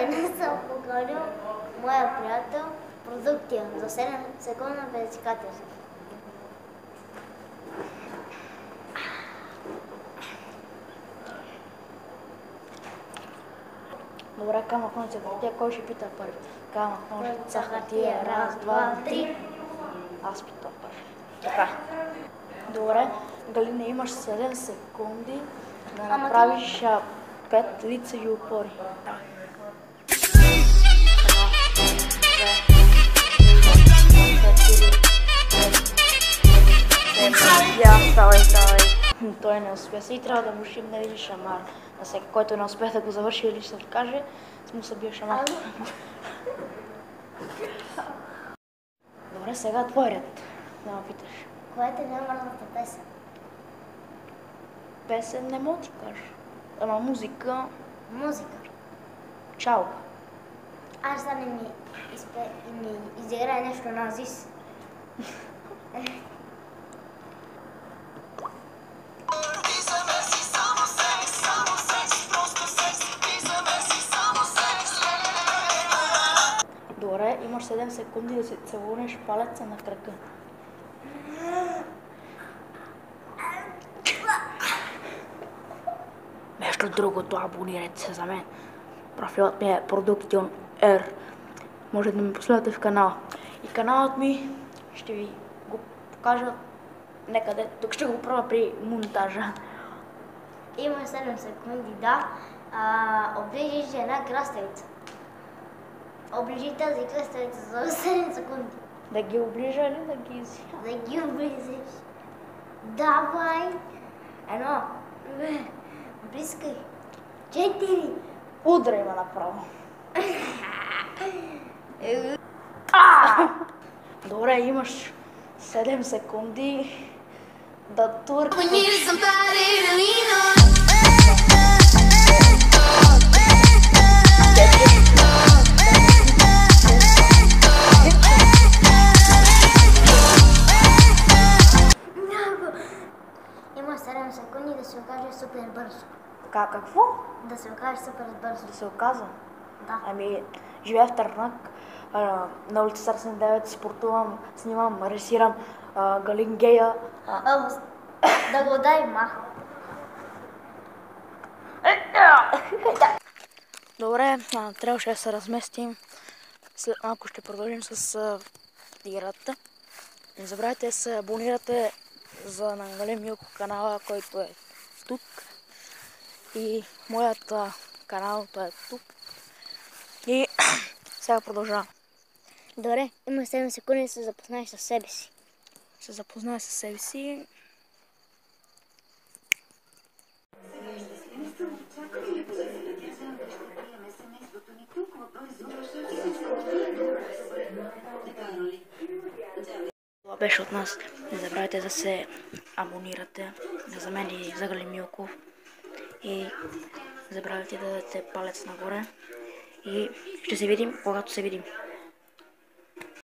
Днес съм поканил моя приятел Продуктия за 7 секундна предизвикателство. Добре, камък, ножица, хартия, кой ще пита първи? Камък, ножица, хартия, раз, два, три. Аз питам първи. Така. Добре, Галина, имаш 7 секунди да направиш 5 лица и опори. Давай. Ставай. Той не успя се и трябва да му шибне един шамар. На всеки, който не успя да го завърши или ще откаже, му се бие шамар. Добре, сега твой ред. Да ме питаш. Коя е най-мръсната песен? Песен не мога ти кажа. Ама музика... Музика. Чао. Аз да не ми изиграе нещо на Азис. Добре, имаш 7 секунди да си целунеш палеца на крака. Между другото, абонирайте се за мен. Профилът ми е Production R. Може да ме последвате в канала. И каналът ми ще ви го покажа некъде. Тук ще го правя при монтажа. Има 7 секунди, да. Оближиш една краставица. Оближи тази краставица за 7 секунди. Да ги оближа или да ги изя? Да ги облизаш. Давай. 1, 2, близкай. 4. Удрай ме направо. Добре, имаш 7 секунди да туркаш. Има 7 секунди да се окаже супер бързо. Какво? Да се окаже супер бързо. Да се оказа? Да. Ами, живея в Търнак, на улица Сарсен 9, спортувам, снимам, режисирам Галингея. Да го дай маха. Добре, трябваше да се разместим. След малко ще продължим с играта. Не забравяйте да се абонирате за Галин Милко канала, който е тук. И моят канал, той е тук. И сега продължавам. Добре, има 7 секунди да се запознаеш със себе си. Се запозная със себе си. Това беше от нас. Не забравяйте да се абонирате за мен и за Галин Милков. И не забравяйте да дадете палец нагоре. И ще се видим, когато се видим.